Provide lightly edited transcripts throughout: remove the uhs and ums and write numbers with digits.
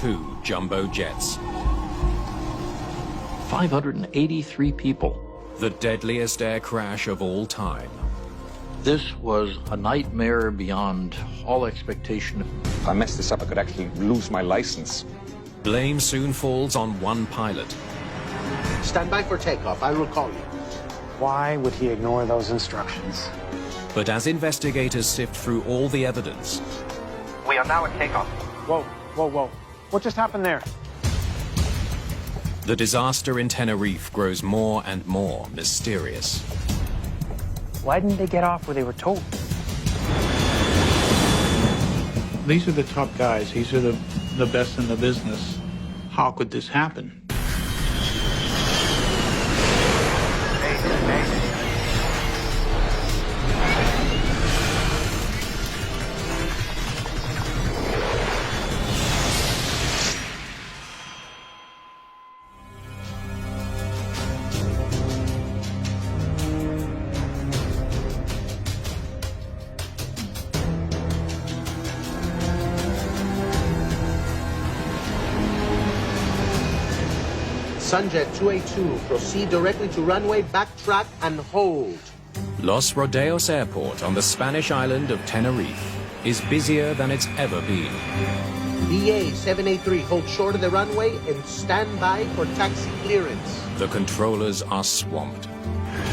2 jumbo jets. 583 people. The deadliest air crash of all time. This was a nightmare beyond all expectation. If I mess this up, I could actually lose my license. Blame soon falls on one pilot. Stand by for takeoff. I will call you. Why would he ignore those instructions? But as investigators sift through all the evidence, we are now at takeoff. Whoa, whoa, whoa. What just happened there? the disaster in Tenerife grows more and more mysterious. Why didn't they get off where they were told? These are the top guys. These are the best in the business. How could this happen? Sunjet 282, proceed directly to runway, backtrack, and hold. Los Rodeos Airport on the Spanish island of Tenerife is busier than it's ever been. BA 783, hold short of the runway and stand by for taxi clearance. The controllers are swamped.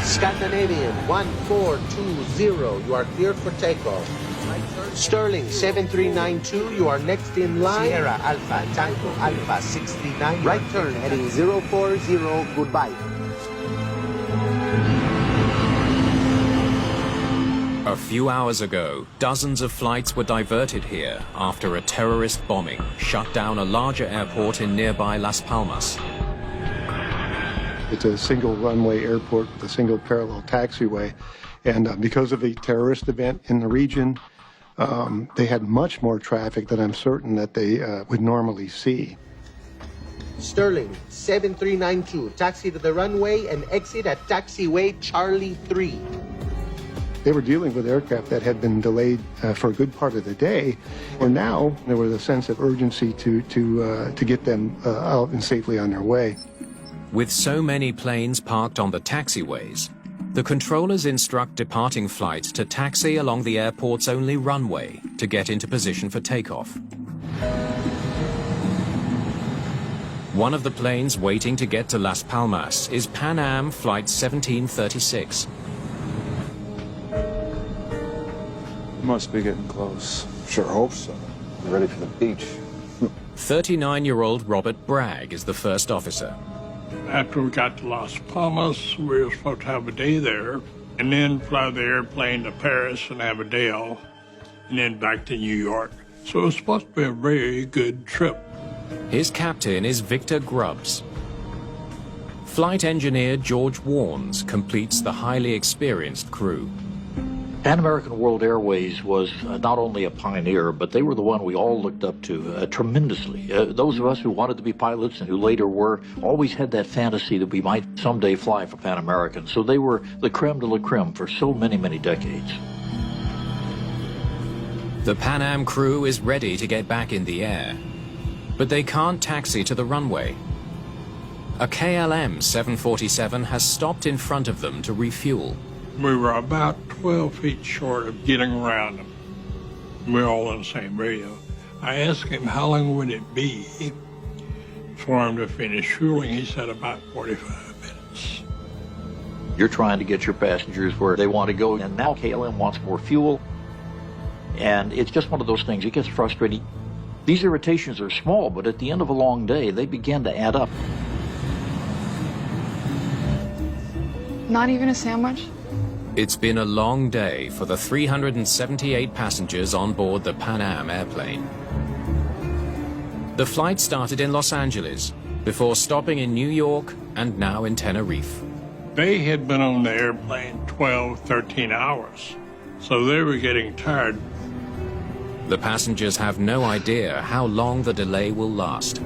Scandinavian 1420, you are cleared for takeoff. Sterling 7392, you are next in line. Sierra Alpha, Tango Alpha 639. Right turn heading 040, goodbye. A few hours ago, dozens of flights were diverted here after a terrorist bombing shut down a larger airport in nearby Las Palmas. It's a single runway airport with a single parallel taxiway. And because of a terrorist event in the region, they had much more traffic than I'm certain that they would normally see. Sterling 7392, taxi to the runway and exit at taxiway Charlie 3. They were dealing with aircraft that had been delayed for a good part of the day, and now there was a sense of urgency to get them out and safely on their way. With so many planes parked on the taxiways, the controllers instruct departing flights to taxi along the airport's only runway to get into position for takeoff. One of the planes waiting to get to Las Palmas is Pan Am Flight 1736. Must be getting close. Sure hope so. We're ready for the beach. 39-year-old Robert Bragg is the first officer. After we got to Las Palmas, we were supposed to have a day there, and then fly the airplane to Paris and have a day off, and then back to New York. So it was supposed to be a very good trip. His captain is Victor Grubbs. Flight engineer George Warnes completes the highly experienced crew. Pan American World Airways was not only a pioneer, but they were the one we all looked up to tremendously. Those of us who wanted to be pilots and who later were always had that fantasy that we might someday fly for Pan American. So they were the creme de la creme for so many, many decades. The Pan Am crew is ready to get back in the air, but they can't taxi to the runway. A KLM 747 has stopped in front of them to refuel. We were about 12 feet short of getting around them. We were all on the same radio. I asked him how long would it be for him to finish fueling. He said about 45 minutes. You're trying to get your passengers where they want to go, and now KLM wants more fuel. And it's just one of those things. It gets frustrating. These irritations are small, but at the end of a long day, they begin to add up. Not even a sandwich? It's been a long day for the 378 passengers on board the Pan Am airplane. The flight started in Los Angeles before stopping in New York and now in Tenerife. They had been on the airplane 12, 13 hours, so they were getting tired. The passengers have no idea how long the delay will last.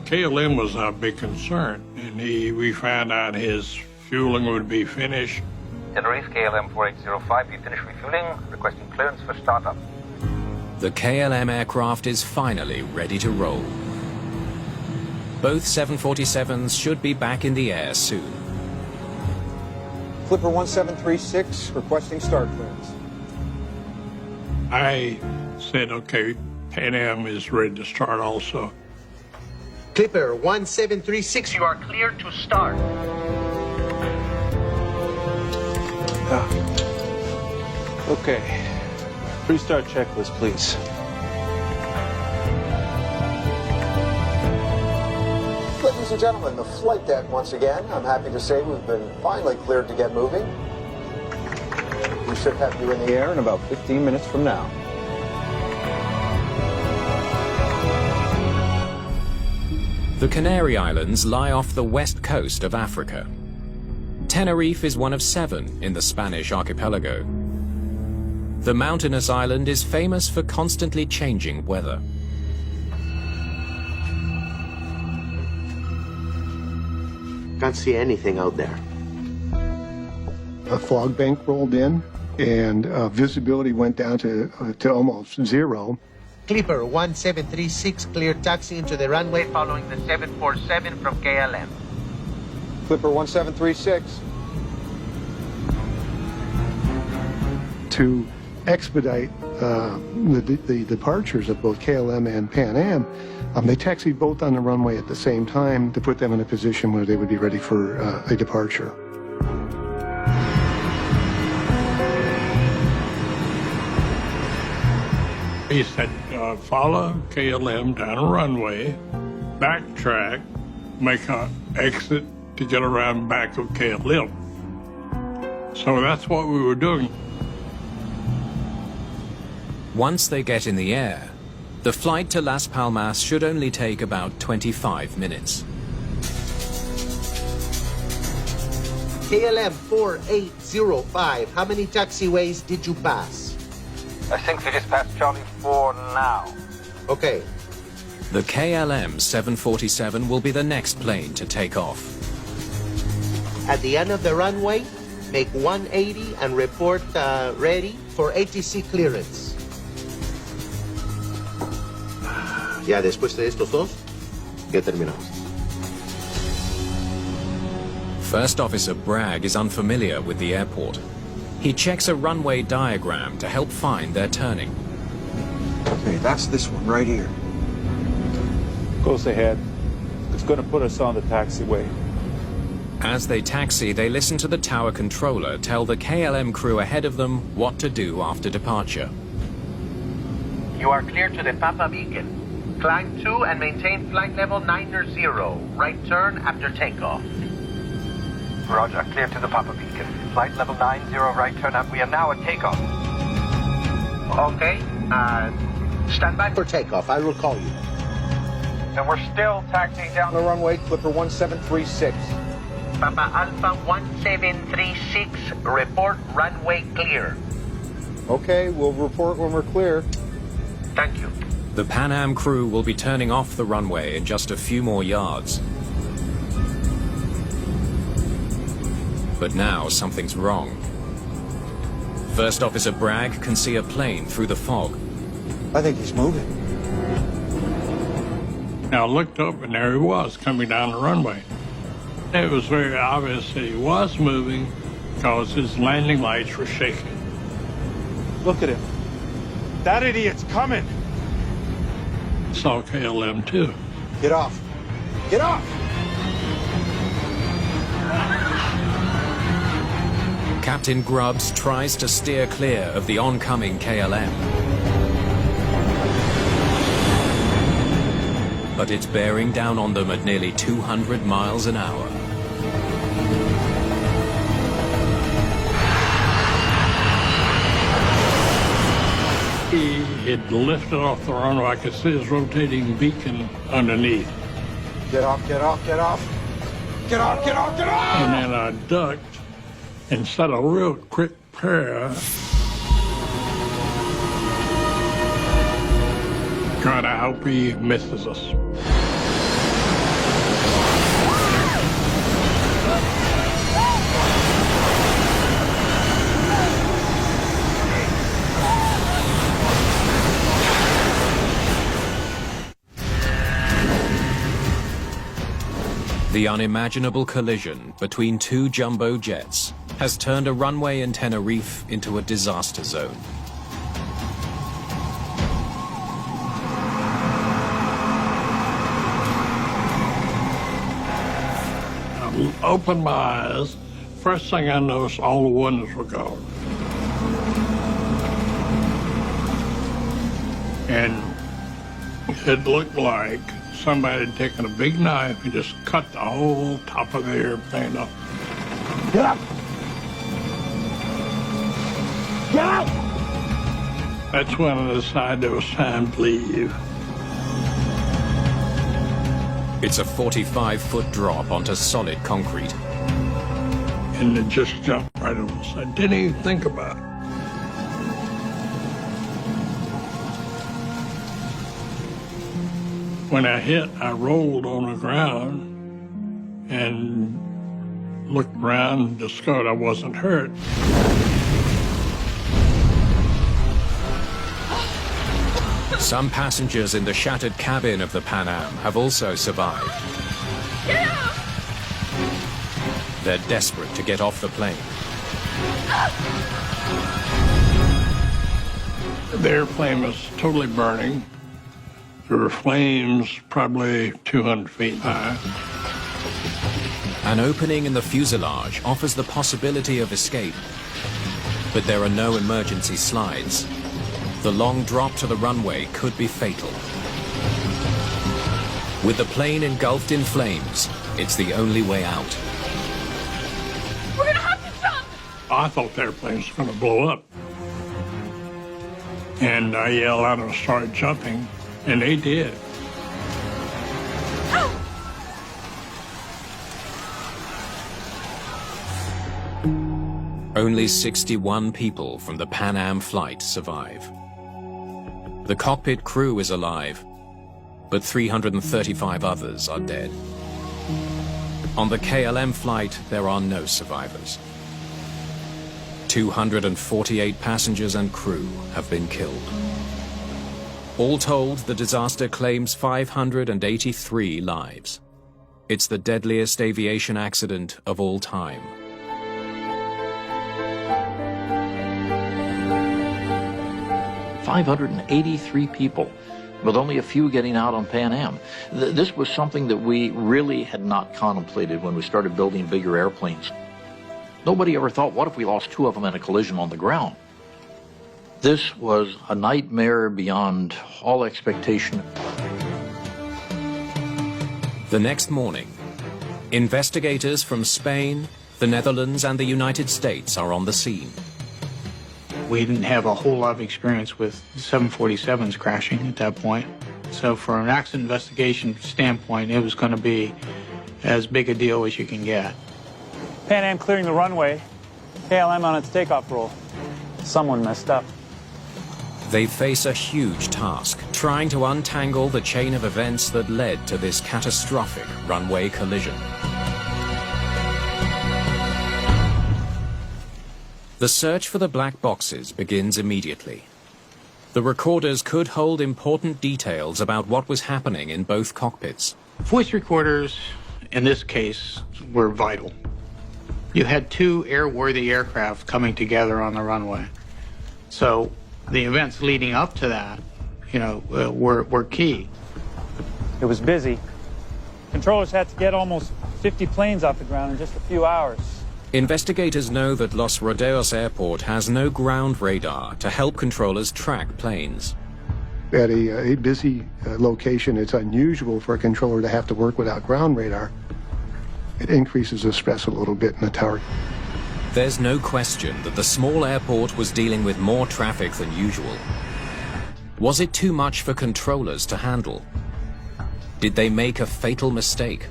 KLM was our big concern, and we found out his fueling would be finished. Tenerife KLM 4805, we finished refueling, requesting clearance for startup. The KLM aircraft is finally ready to roll. Both 747s should be back in the air soon. Clipper 1736 requesting start clearance. I said, okay, Pan Am is ready to start also. Clipper 1736, You are clear to start. Okay. Pre-start checklist, please. Ladies and gentlemen, the flight deck once again. I'm happy to say we've been finally cleared to get moving. We should have you in the air in about 15 minutes from now. The Canary Islands lie off the west coast of Africa. Tenerife is one of 7 in the Spanish archipelago. The mountainous island is famous for constantly changing weather. can't see anything out there. A fog bank rolled in, and visibility went down to almost zero. Clipper 1736, clear taxi into the runway following the 747 from KLM. Clipper 1736. To expedite the departures of both KLM and Pan Am, they taxied both on the runway at the same time to put them in a position where they would be ready for a departure. He said, follow KLM down a runway, backtrack, make an exit to get around back of KLM. So that's what we were doing. Once they get in the air, the flight to Las Palmas should only take about 25 minutes. KLM 4805, how many taxiways did you pass? I think we just passed Charlie 4 now. Okay. The KLM 747 will be the next plane to take off. At the end of the runway, make 180 and report ready for ATC clearance. Ya después de estos dos, ya terminamos. First Officer Bragg is unfamiliar with the airport. He checks a runway diagram to help find their turning. Okay, that's this one right here. Close ahead. It's going to put us on the taxiway. As they taxi, they listen to the tower controller tell the KLM crew ahead of them what to do after departure. You are clear to the Papa Beacon. Climb to and maintain flight level 90. Right turn after takeoff. Roger, clear to the Papa Beacon. Flight level 90, right turn up. We are now at takeoff. Okay, stand by For takeoff, I will call you. And we're still taxiing down On the runway, Clipper 1736. Papa Alpha 1736, report runway clear. Okay, we'll report when we're clear. Thank you. The Pan Am crew will be turning off the runway in just a few more yards. But now something's wrong. First Officer Bragg can see a plane through the fog. I think he's moving. Now I looked up and there he was coming down the runway. It was very obvious that he was moving because his landing lights were shaking. Look at him. That idiot's coming. Saw KLM too. Get off. Get off! Captain Grubbs tries to steer clear of the oncoming KLM. But it's bearing down on them at nearly 200 miles an hour. He had lifted off the runway. I could see his rotating beacon underneath. Get off, get off, get off! Get off, get off, get off! And then I ducked and said a real quick prayer. God, I hope he misses us. The unimaginable collision between two jumbo jets has turned a runway in Tenerife into a disaster zone. I opened my eyes. First thing I noticed, all the windows were gone. And it looked like somebody had taken a big knife and just cut the whole top of the airplane off. Get up! Get out! That's when I decided it was time to leave. It's a 45-foot drop onto solid concrete. And it just jumped right over us. I didn't even think about it. When I hit, I rolled on the ground and looked around and discovered I wasn't hurt. Some passengers in the shattered cabin of the Pan Am have also survived. Get out! They're desperate to get off the plane. The airplane was totally burning. There were flames probably 200 feet high. An opening in the fuselage offers the possibility of escape, but there are no emergency slides. The long drop to the runway could be fatal. With the plane engulfed in flames, it's the only way out. We're gonna have to jump! I thought the airplane was going to blow up. And I yelled out and started jumping, and they did. Only 61 people from the Pan Am flight survive. The cockpit crew is alive, but 335 others are dead. On the KLM flight, there are no survivors. 248 passengers and crew have been killed. All told, the disaster claims 583 lives. It's the deadliest aviation accident of all time. $583 people, with only a few getting out on Pan Am. This was something that we really had not contemplated when we started building bigger airplanes. Nobody ever thought, what if we lost two of them in a collision on the ground? This was a nightmare beyond all expectation. The next morning, investigators from Spain, the Netherlands, and the United States are on the scene. We didn't have a whole lot of experience with 747s crashing at that point. So for an accident investigation standpoint, it was going to be as big a deal as you can get. Pan Am clearing the runway, KLM on its takeoff roll. Someone messed up. They face a huge task, trying to untangle the chain of events that led to this catastrophic runway collision. The search for the black boxes begins immediately. The recorders could hold important details about what was happening in both cockpits. Voice recorders, in this case, were vital. You had two airworthy aircraft coming together on the runway. So the events leading up to that, were key. It was busy. Controllers had to get almost 50 planes off the ground in just a few hours. Investigators know that Los Rodeos Airport has no ground radar to help controllers track planes. At a busy location, it's unusual for a controller to have to work without ground radar. It increases the stress a little bit in the tower. There's no question that the small airport was dealing with more traffic than usual. Was it too much for controllers to handle? Did they make a fatal mistake?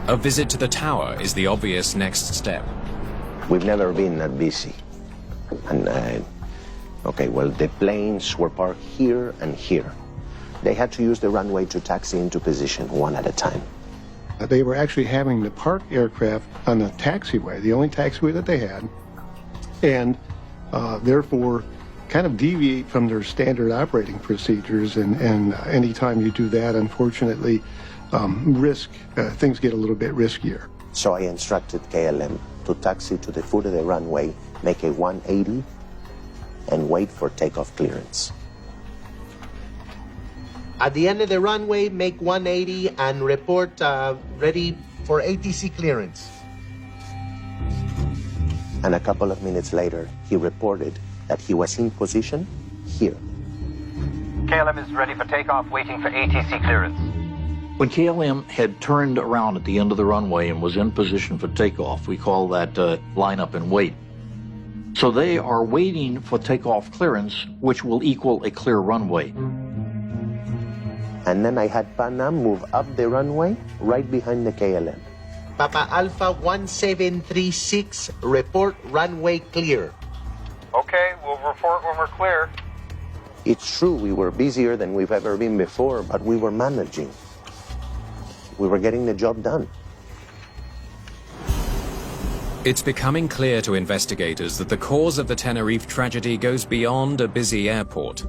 A visit to the tower is the obvious next step. We've never been that busy. And, the planes were parked here and here. They had to use the runway to taxi into position one at a time. They were actually having to park aircraft on the taxiway, the only taxiway that they had, and therefore kind of deviate from their standard operating procedures. And anytime you do that, unfortunately, things get a little bit riskier. So I instructed KLM to taxi to the foot of the runway, make a 180, and wait for takeoff clearance. At the end of the runway, make 180 and report ready for ATC clearance. And a couple of minutes later, he reported that he was in position here. KLM is ready for takeoff, waiting for ATC clearance. When KLM had turned around at the end of the runway and was in position for takeoff, we call that line up and wait. So they are waiting for takeoff clearance, which will equal a clear runway. And then I had Pan Am move up the runway right behind the KLM. Papa Alpha 1736, report runway clear. Okay, we'll report when we're clear. It's true we were busier than we've ever been before, but we were managing. We were getting the job done. It's becoming clear to investigators that the cause of the Tenerife tragedy goes beyond a busy airport.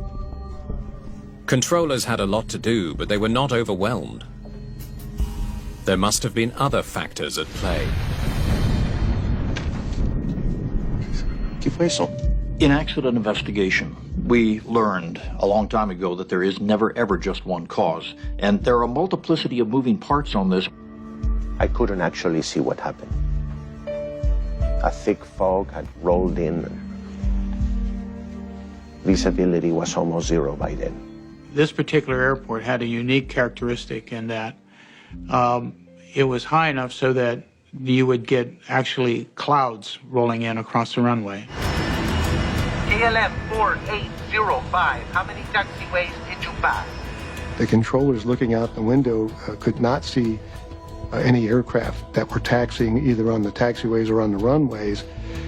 Controllers had a lot to do, but they were not overwhelmed. There must have been other factors at play. ¿Qué fue eso? In accident investigation, we learned a long time ago that there is never ever just one cause, and there are a multiplicity of moving parts on this. I couldn't actually see what happened. A thick fog had rolled in. Visibility was almost zero by then. This particular airport had a unique characteristic in that it was high enough so that you would get actually clouds rolling in across the runway. KLM 4805, how many taxiways did you pass? The controllers looking out the window could not see any aircraft that were taxiing either on the taxiways or on the runways,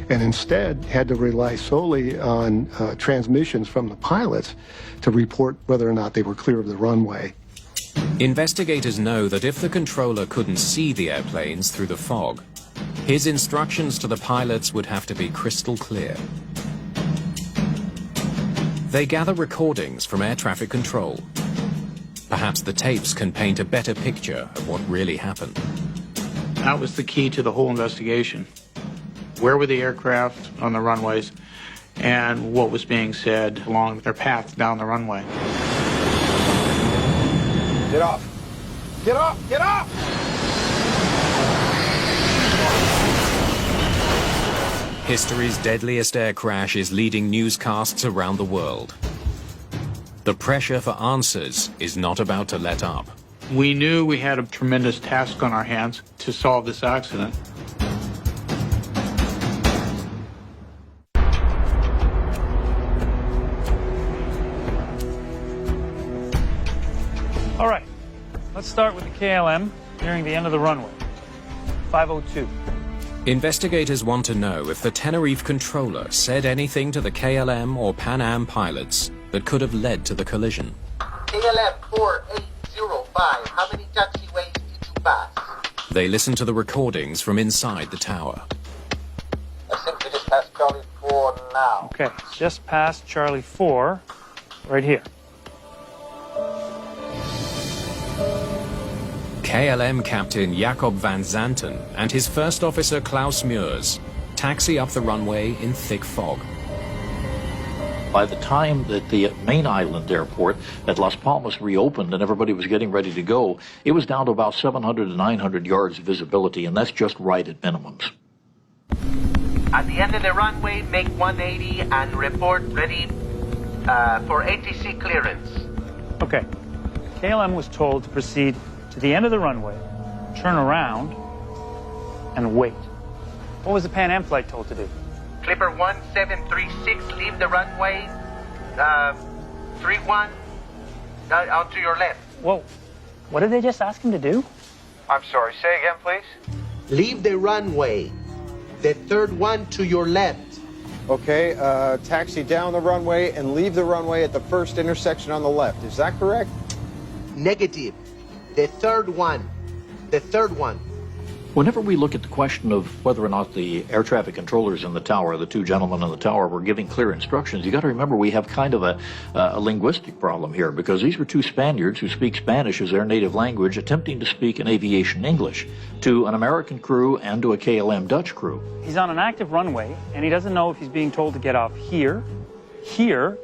and instead had to rely solely on transmissions from the pilots to report whether or not they were clear of the runway. Investigators know that if the controller couldn't see the airplanes through the fog, his instructions to the pilots would have to be crystal clear. They gather recordings from air traffic control. Perhaps the tapes can paint a better picture of what really happened. That was the key to the whole investigation. Where were the aircraft on the runways and what was being said along their path down the runway. Get off! Get off! Get off! History's deadliest air crash is leading newscasts around the world. The pressure for answers is not about to let up. We knew we had a tremendous task on our hands to solve this accident. All right, let's start with the KLM nearing the end of the runway. 502. Investigators want to know if the Tenerife controller said anything to the KLM or Pan Am pilots that could have led to the collision. KLM 4805, how many taxiways did you pass? They listen to the recordings from inside the tower. I think we just passed Charlie 4 now. Okay, just past Charlie 4, right here. KLM captain Jacob van Zanten and his first officer Klaus Meurs taxi up the runway in thick fog. By the time that the main island airport at Las Palmas reopened and everybody was getting ready to go, it was down to about 700 to 900 yards of visibility, and that's just right at minimums. At the end of the runway, make 180 and report ready for ATC clearance. Okay, KLM was told to proceed to the end of the runway, turn around, and wait. What was the Pan Am flight told to do? Clipper 1736, leave the runway 31 out to your left. Whoa, what did they just ask him to do? I'm sorry, say again, please. Leave the runway, the third one to your left. Okay, taxi down the runway and leave the runway at the first intersection on the left. Is that correct? Negative. The third one. The third one. Whenever we look at the question of whether or not the air traffic controllers in the tower, the two gentlemen in the tower, were giving clear instructions, you got to remember we have kind of a linguistic problem here, because these were two Spaniards who speak Spanish as their native language attempting to speak in aviation English to an American crew and to a KLM Dutch crew. He's on an active runway, and he doesn't know if he's being told to get off here, here,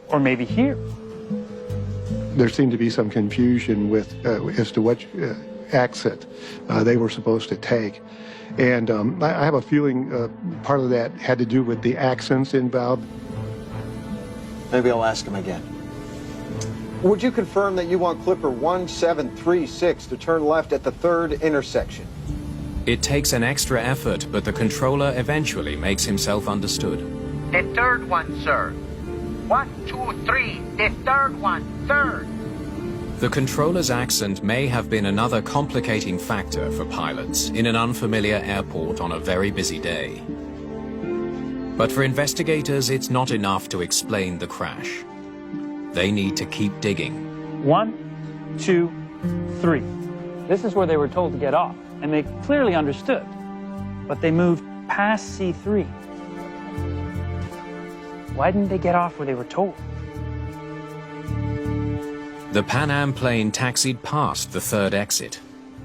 or maybe here. There seemed to be some confusion with as to what exit they were supposed to take. And I have a feeling part of that had to do with the accents involved. Maybe I'll ask him again. Would you confirm that you want Clipper 1736 to turn left at the third intersection? It takes an extra effort, but the controller eventually makes himself understood. The third one, sir. 1, 2, 3. The third one, third. The controller's accent may have been another complicating factor for pilots in an unfamiliar airport on a very busy day. But for investigators, it's not enough to explain the crash. They need to keep digging. 1, 2, 3. This is where they were told to get off, and they clearly understood. But they moved past C3. Why didn't they get off where they were told? The Pan Am plane taxied past the third exit.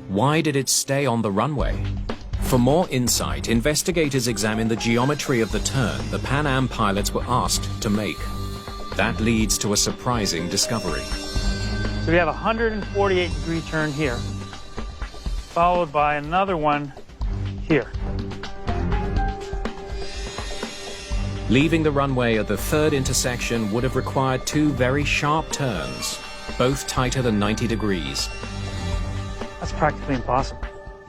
Why did it stay on the runway? For more insight, investigators examined the geometry of the turn the Pan Am pilots were asked to make. That leads to a surprising discovery. So we have a 148-degree turn here, followed by another one here. Leaving the runway at the third intersection would have required two very sharp turns, both tighter than 90 degrees. That's practically impossible.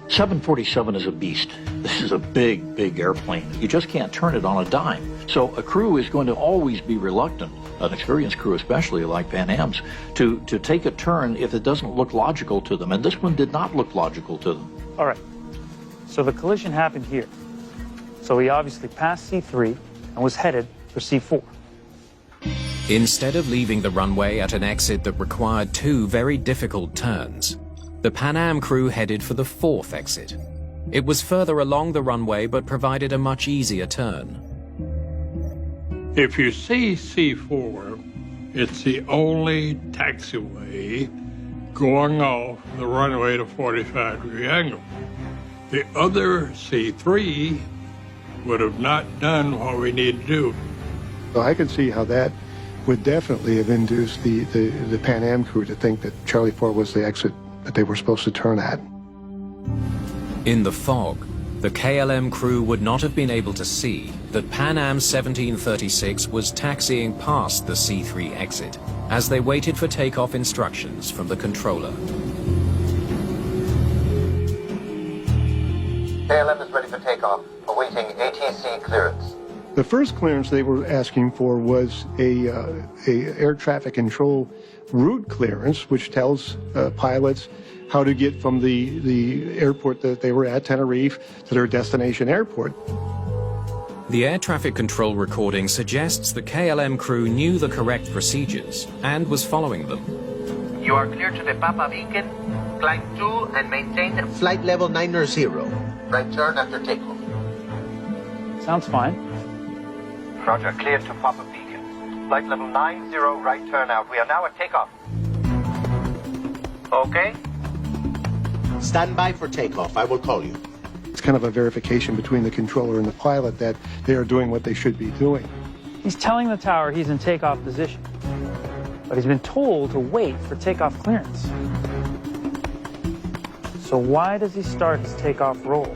747 is a beast. This is a big, big airplane. You just can't turn it on a dime. So a crew is going to always be reluctant, an experienced crew especially like Pan Am's, to take a turn if it doesn't look logical to them. And this one did not look logical to them. All right. So the collision happened here. So he obviously passed C3 and was headed for C4. Instead of leaving the runway at an exit that required two very difficult turns, the Pan Am crew headed for the fourth exit. It was further along the runway but provided a much easier turn. If you see C4, it's the only taxiway going off the runway at a 45-degree angle. The other C3 would have not done what we need to do. So I could see how that would definitely have induced the Pan Am crew to think that Charlie 4 was the exit that they were supposed to turn at. In the fog, the KLM crew would not have been able to see that Pan Am 1736 was taxiing past the C3 exit as they waited for takeoff instructions from the controller. KLM is ready for takeoff, awaiting ATC clearance. The first clearance they were asking for was a air traffic control route clearance, which tells pilots how to get from the airport that they were at, Tenerife, to their destination airport. The air traffic control recording suggests the KLM crew knew the correct procedures and was following them. You are clear to the Papa Beacon. Climb 2 and maintain flight level 90. Right turn after takeoff. Sounds fine. Roger, clear to Papa Beacon. Flight level 90, right turn out. We are now at takeoff. Okay? Stand by for takeoff. I will call you. It's kind of a verification between the controller and the pilot that they are doing what they should be doing. He's telling the tower he's in takeoff position, but he's been told to wait for takeoff clearance. So why does he start his takeoff roll?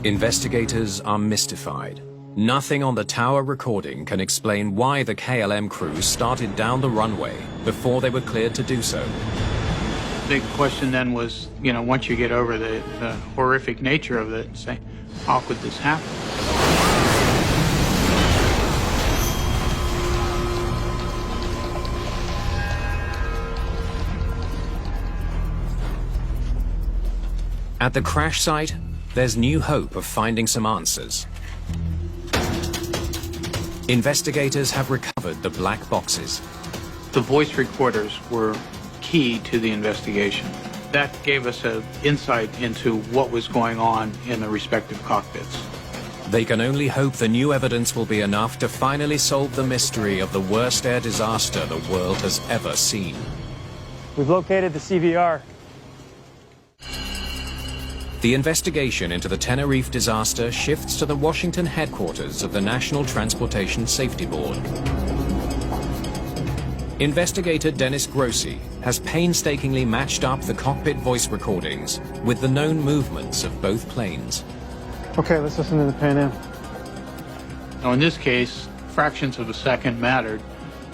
Investigators are mystified. Nothing on the tower recording can explain why the KLM crew started down the runway before they were cleared to do so. The question then was, you know, once you get over the horrific nature of it, say, how could this happen? At the crash site, there's new hope of finding some answers. Investigators have recovered the black boxes. The voice recorders were key to the investigation. That gave us an insight into what was going on in the respective cockpits. They can only hope the new evidence will be enough to finally solve the mystery of the worst air disaster the world has ever seen. We've located the CVR. The investigation into the Tenerife disaster shifts to the Washington headquarters of the National Transportation Safety Board. Investigator Dennis Grossi has painstakingly matched up the cockpit voice recordings with the known movements of both planes. Okay, let's listen to the Pan Am. Now, in this case, fractions of a second mattered,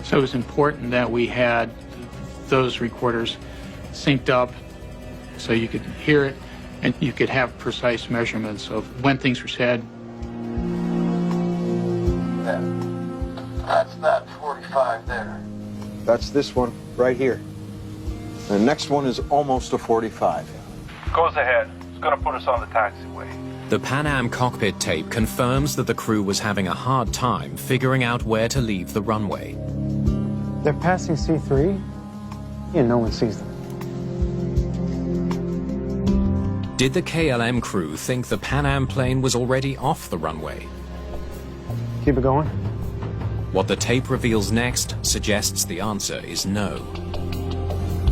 so it was important that we had those recorders synced up so you could hear it and you could have precise measurements of when things were said. That's that 45 there. That's this one right here. The next one is almost a 45. Goes ahead. It's gonna put us on the taxiway. The Pan Am cockpit tape confirms that the crew was having a hard time figuring out where to leave the runway. They're passing C3, and no one sees them. Did the KLM crew think the Pan Am plane was already off the runway? Keep it going. What the tape reveals next suggests the answer is no.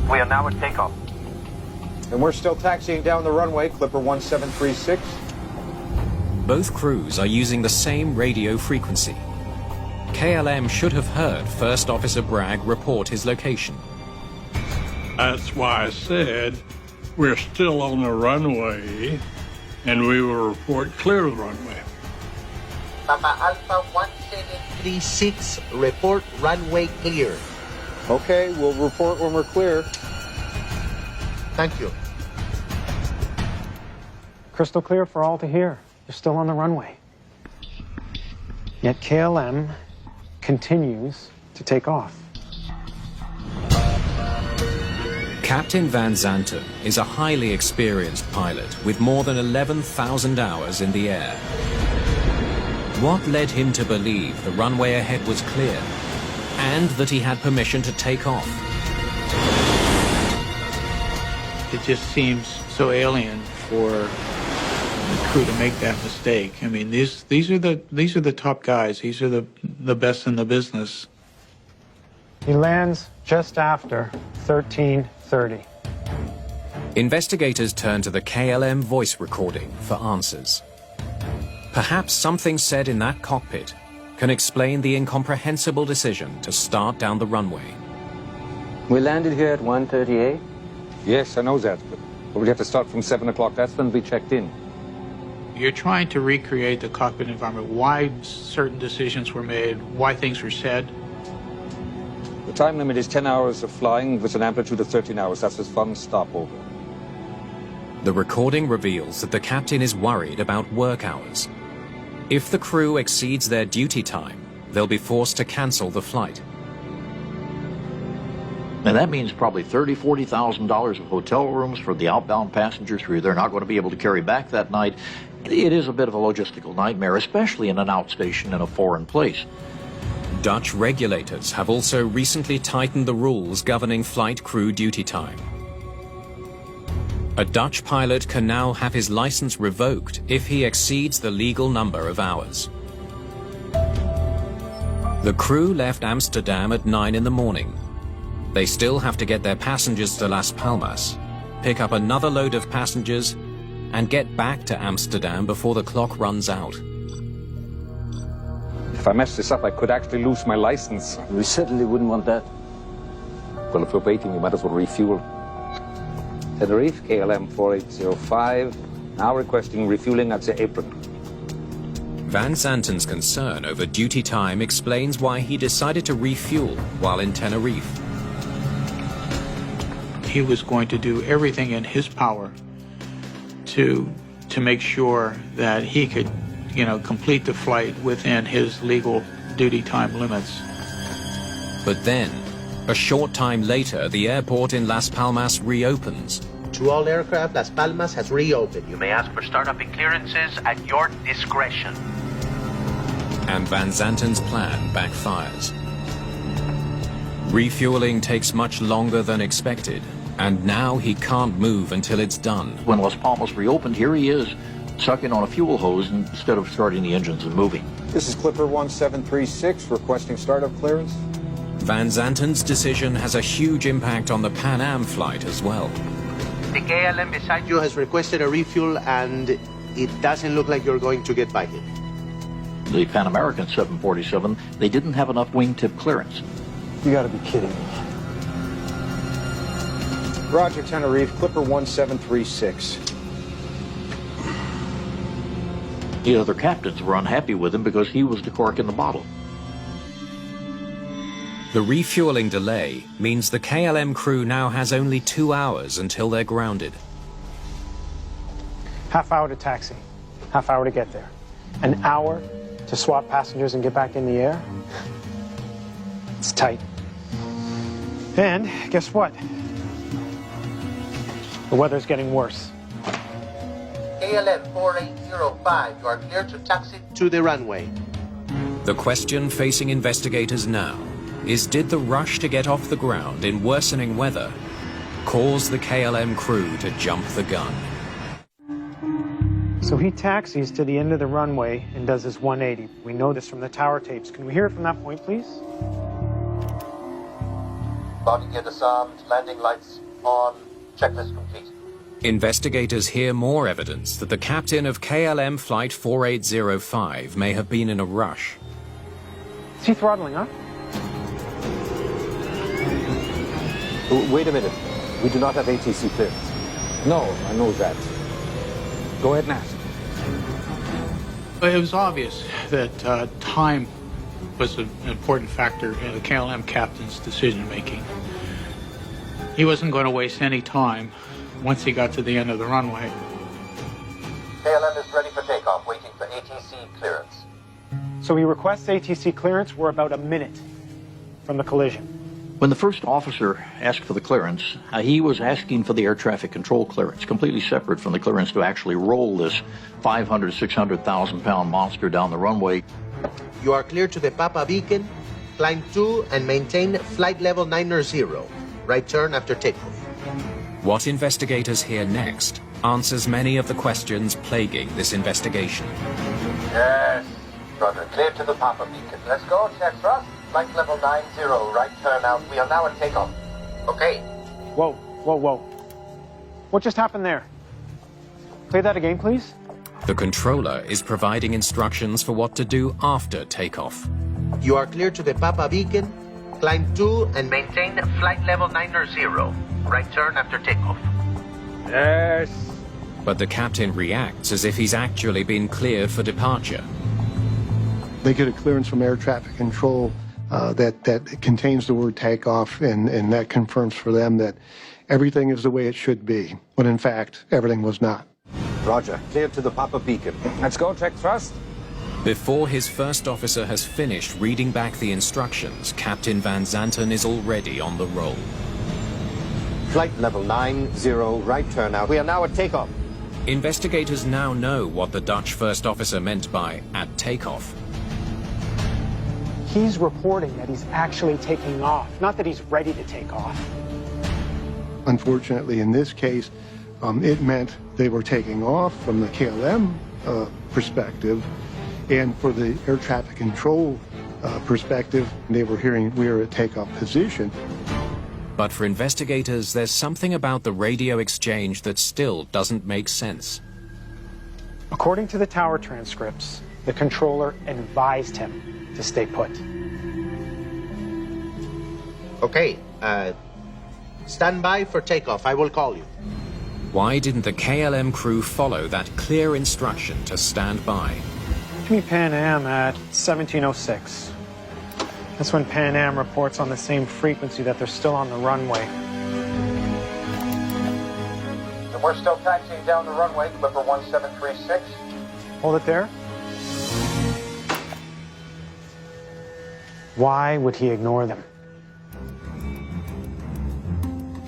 We are now at takeoff. And we're still taxiing down the runway, Clipper 1736. Both crews are using the same radio frequency. KLM should have heard First Officer Bragg report his location. That's why I said we're still on the runway, and we will report clear of the runway. Papa Alpha 1736, report runway clear. Okay, we'll report when we're clear. Thank you. Crystal clear for all to hear. You're still on the runway. Yet KLM continues to take off. Captain Van Zanten is a highly experienced pilot with more than 11,000 hours in the air. What led him to believe the runway ahead was clear and that he had permission to take off? It just seems so alien for the crew to make that mistake. I mean, these are the top guys. These are the best in the business. He lands just after 13:30. Investigators turn to the KLM voice recording for answers. Perhaps something said in that cockpit can explain the incomprehensible decision to start down the runway. We landed here at 1:38. Yes, I know that, but we have to start from 7 o'clock. That's when we checked in. You're trying to recreate the cockpit environment, why certain decisions were made, why things were said. The time limit is 10 hours of flying with an amplitude of 13 hours. That's his fun stopover. The recording reveals that the captain is worried about work hours. If the crew exceeds their duty time, they'll be forced to cancel the flight. And that means probably $30,000, $40,000 of hotel rooms for the outbound passengers who they're not going to be able to carry back that night. It is a bit of a logistical nightmare, especially in an outstation in a foreign place. Dutch regulators have also recently tightened the rules governing flight crew duty time. A Dutch pilot can now have his license revoked if he exceeds the legal number of hours. The crew left Amsterdam at 9 in the morning. They still have to get their passengers to Las Palmas, pick up another load of passengers, and get back to Amsterdam before the clock runs out. If I mess this up, I could actually lose my license. We certainly wouldn't want that. Well, if we're waiting, we might as well refuel. Tenerife, KLM 4805, now requesting refueling at the apron. Van Zanten's concern over duty time explains why he decided to refuel while in Tenerife. He was going to do everything in his power to make sure that he could, complete the flight within his legal duty time limits. But then, a short time later, the airport in Las Palmas reopens. To all aircraft, Las Palmas has reopened. You may ask for startup and clearances at your discretion. And Van Zanten's plan backfires. Refueling takes much longer than expected, And now he can't move until it's done. When Las Palmas reopened, here he is, sucking on a fuel hose instead of starting the engines and moving. This is Clipper 1736 requesting startup clearance. Van Zanten's decision has a huge impact on the Pan Am flight as well. The KLM beside you has requested a refuel, and it doesn't look like you're going to get by him. The Pan American 747, they didn't have enough wingtip clearance. You gotta be kidding me. Roger, Tenerife, Clipper 1736. The other captains were unhappy with him because he was the cork in the bottle. The refueling delay means the KLM crew now has only 2 hours until they're grounded. Half hour to taxi, half hour to get there. An hour to swap passengers and get back in the air? It's tight. And guess what? The weather's getting worse. KLM 4805, you are clear to taxi to the runway. The question facing investigators now is, did the rush to get off the ground in worsening weather cause the KLM crew to jump the gun? So he taxis to the end of the runway and does his 180. We know this from the tower tapes. Can we hear it from that point, please? Body gear disarmed, landing lights on, checklist complete. Investigators hear more evidence that the captain of KLM Flight 4805 may have been in a rush. Is he throttling up? Wait a minute. We do not have ATC clearance. No, I know that. Go ahead and ask. It was obvious that time was an important factor in the KLM captain's decision-making. He wasn't going to waste any time once he got to the end of the runway. KLM is ready for takeoff, waiting for ATC clearance. So he requests ATC clearance. We're about a minute from the collision. When the first officer asked for the clearance, he was asking for the air traffic control clearance, completely separate from the clearance to actually roll this 500, 600,000 pound monster down the runway. You are clear to the Papa Beacon, climb 2 and maintain flight level 90. Right turn after takeoff. What investigators hear next answers many of the questions plaguing this investigation. Yes, Roger, clear to the Papa Beacon. Let's go, check thrust. Flight level 90, right turn out. We are now at takeoff. Okay. Whoa, whoa, whoa. What just happened there? Play that again, please. The controller is providing instructions for what to do after takeoff. You are clear to the Papa Beacon, climb 2 and maintain flight level 90. Right turn after takeoff. Yes. But the captain reacts as if he's actually been cleared for departure. They get a clearance from air traffic control that contains the word takeoff, and that confirms for them that everything is the way it should be, when in fact, everything was not. Roger, clear to the Papa Beacon. Let's go, check thrust. Before his first officer has finished reading back the instructions, Captain Van Zanten is already on the roll. Flight level 90, right turn out. We are now at takeoff. Investigators now know what the Dutch first officer meant by "at takeoff." He's reporting that he's actually taking off, not that he's ready to take off. Unfortunately, in this case, it meant they were taking off from the KLM perspective, and for the air traffic control perspective, they were hearing we are at takeoff position. But for investigators, there's something about the radio exchange that still doesn't make sense. According to the tower transcripts, the controller advised him to stay put. Okay, stand by for takeoff. I will call you. Why didn't the KLM crew follow that clear instruction to stand by? Give me Pan Am at 1706. That's when Pan Am reports on the same frequency that they're still on the runway. And we're still taxiing down the runway, Clipper 1736. Hold it there. Why would he ignore them?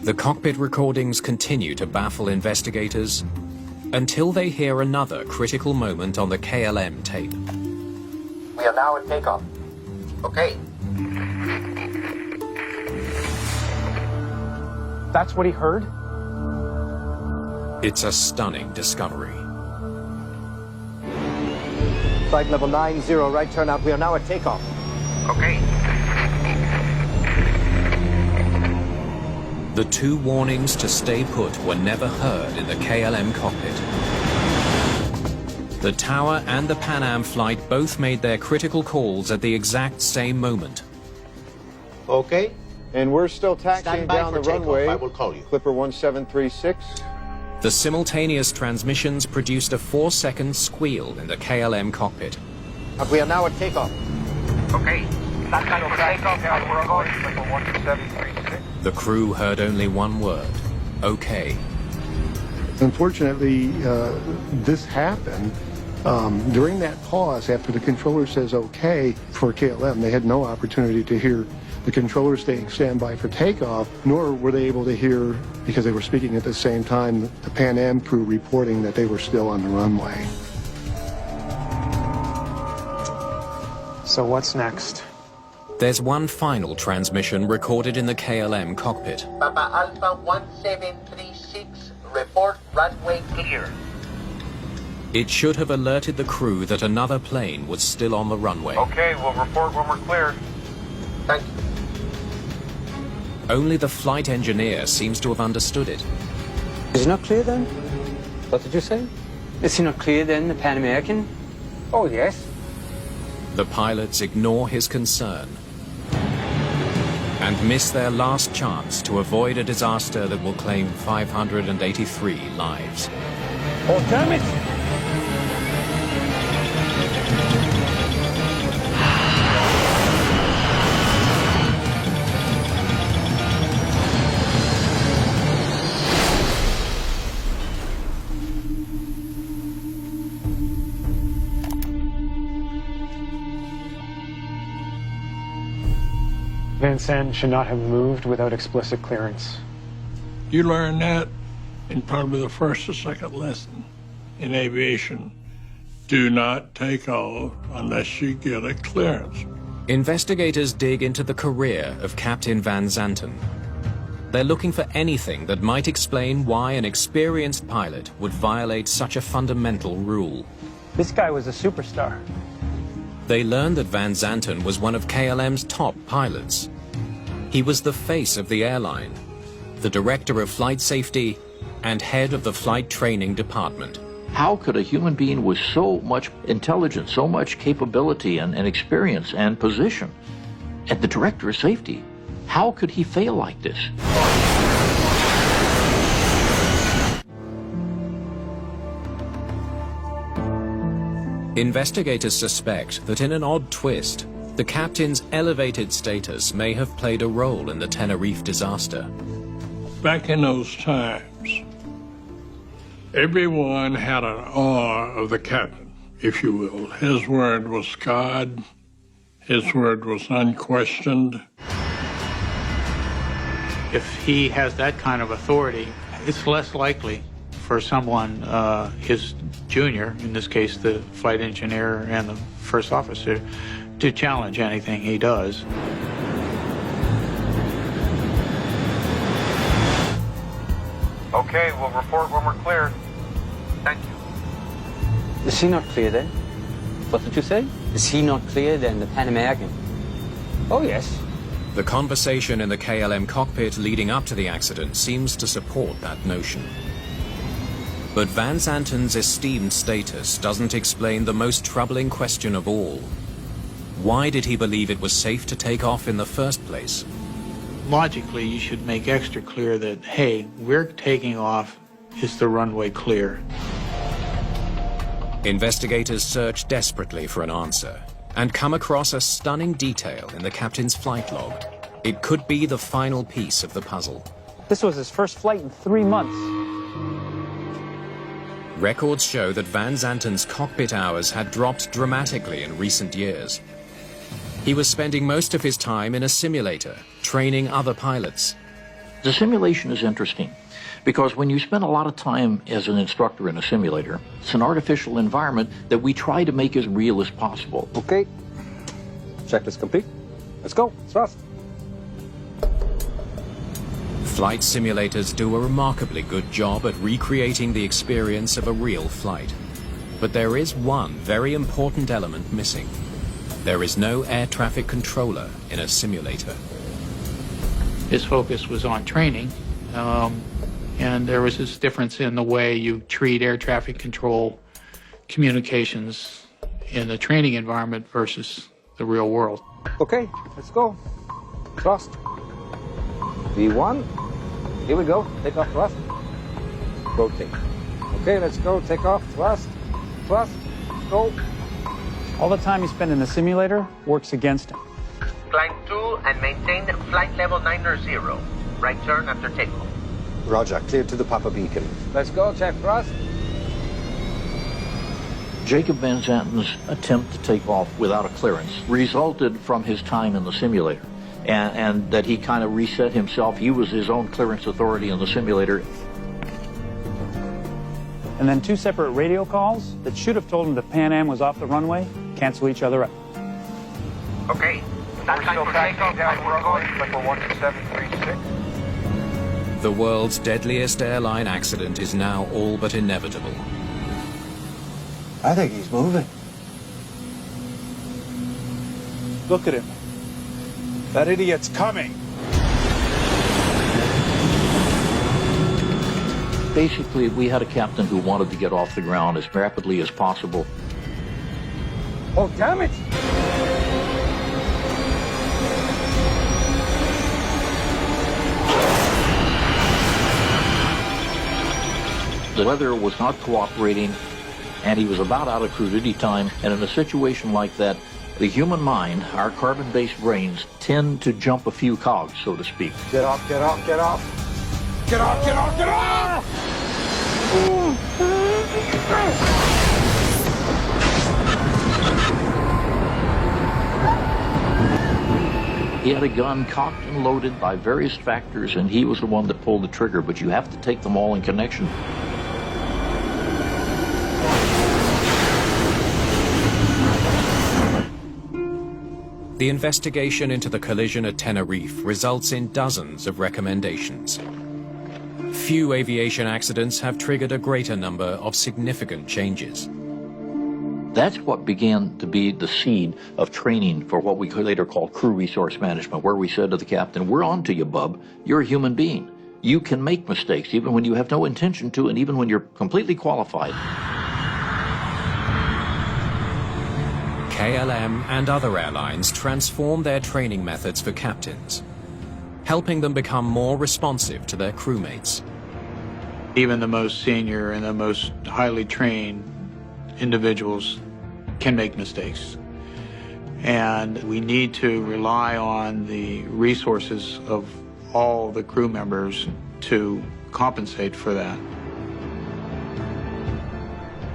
The cockpit recordings continue to baffle investigators until they hear another critical moment on the KLM tape. We are now at takeoff. Okay. That's what he heard? It's a stunning discovery. Flight level 90, right turnout. We are now at takeoff. Okay. The two warnings to stay put were never heard in the KLM cockpit. The tower and the Pan Am flight both made their critical calls at the exact same moment. Okay. And we're still taxiing Stand by down for the takeoff. runway. I will call you. Clipper 1736. The simultaneous transmissions produced a 4-second squeal in the KLM cockpit. We are now at takeoff. Okay. Stand by for takeoff. We're going. Clipper 1736. The crew heard only one word, okay. Unfortunately, this happened during that pause after the controller says okay for KLM. They had no opportunity to hear the controller saying standby for takeoff, nor were they able to hear, because they were speaking at the same time, the Pan Am crew reporting that they were still on the runway. So what's next? There's one final transmission recorded in the KLM cockpit. Papa Alpha 1736, report runway clear. It should have alerted the crew that another plane was still on the runway. Okay, we'll report when we're clear. Thank you. Only the flight engineer seems to have understood it. Is it not clear then? What did you say? Is he not clear then, the Pan American? Oh, yes. The pilots ignore his concern and miss their last chance to avoid a disaster that will claim 583 lives. Oh, damn it! Van Sant should not have moved without explicit clearance. You learn that in probably the first or second lesson in aviation. Do not take off unless you get a clearance. Investigators dig into the career of Captain Van Zanten. They're looking for anything that might explain why an experienced pilot would violate such a fundamental rule. This guy was a superstar. They learned that Van Zanten was one of KLM's top pilots. He was the face of the airline, the director of flight safety, and head of the flight training department. How could a human being with so much intelligence, so much capability and experience and position, and the director of safety, how could he fail like this? Investigators suspect that in an odd twist, the captain's elevated status may have played a role in the Tenerife disaster. Back in those times, everyone had an awe of the captain, if you will. His word was God. His word was unquestioned. If he has that kind of authority, it's less likely for someone, his junior, in this case the flight engineer and the first officer, to challenge anything he does. Okay, we'll report when we're clear. Thank you. Is he not clear then? What did you say? Is he not clear then, the Pan American? Oh, yes. The conversation in the KLM cockpit leading up to the accident seems to support that notion. But Van Zanten's esteemed status doesn't explain the most troubling question of all. Why did he believe it was safe to take off in the first place? Logically, you should make extra clear that, hey, we're taking off. Is the runway clear? Investigators search desperately for an answer and come across a stunning detail in the captain's flight log. It could be the final piece of the puzzle. This was his first flight in 3 months. Records show that Van Zanten's cockpit hours had dropped dramatically in recent years. He was spending most of his time in a simulator, training other pilots. The simulation is interesting because when you spend a lot of time as an instructor in a simulator, it's an artificial environment that we try to make as real as possible. Okay. Checklist complete. Let's go. Thrust. Flight simulators do a remarkably good job at recreating the experience of a real flight. But there is one very important element missing. There is no air traffic controller in a simulator. His focus was on training, and there was this difference in the way you treat air traffic control communications in the training environment versus the real world. Okay, let's go. Thrust. V1. Here we go. Take off thrust. Rotate. Okay, let's go. Take off thrust. Thrust. Go. All the time you spend in the simulator works against him. Climb 2 and maintain flight level 90. Right turn after takeoff. Roger, clear to the Papa Beacon. Let's go. Check thrust. Jacob Van Zanten's attempt to take off without a clearance resulted from his time in the simulator, and that he kind of reset himself. He was his own clearance authority in the simulator. And then 2 separate radio calls that should have told him the Pan Am was off the runway cancel each other out. Okay. That's time for takeoff. We're going for 1736. The world's deadliest airline accident is now all but inevitable. I think he's moving. Look at him. That idiot's coming. Basically, we had a captain who wanted to get off the ground as rapidly as possible. Oh, damn it! The weather was not cooperating, and he was about out of crew duty time. And in a situation like that, the human mind, our carbon-based brains, tend to jump a few cogs, so to speak. Get off, get off, get off! Get off, get off, get off! He had a gun cocked and loaded by various factors, and he was the one that pulled the trigger, but you have to take them all in connection. The investigation into the collision at Tenerife results in dozens of recommendations. Few aviation accidents have triggered a greater number of significant changes. That's what began to be the seed of training for what we later called crew resource management, where we said to the captain, we're on to you, bub. You're a human being. You can make mistakes, even when you have no intention to, and even when you're completely qualified. KLM and other airlines transform their training methods for captains, helping them become more responsive to their crewmates. Even the most senior and the most highly trained individuals can make mistakes. And we need to rely on the resources of all the crew members to compensate for that.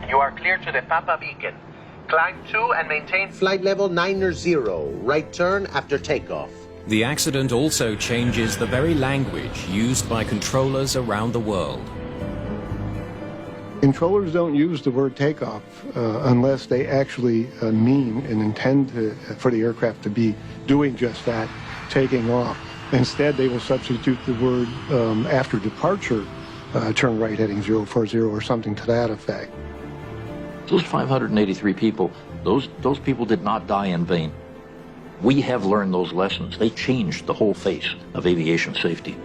You are clear to the Papa Beacon. Climb 2 and maintain flight level 90. Right turn after takeoff. The accident also changes the very language used by controllers around the world. Controllers don't use the word takeoff unless they actually mean and intend for the aircraft to be doing just that, taking off. Instead, they will substitute the word after departure, turn right heading 040 or something to that effect. Those 583 people, those people did not die in vain. We have learned those lessons. They changed the whole face of aviation safety.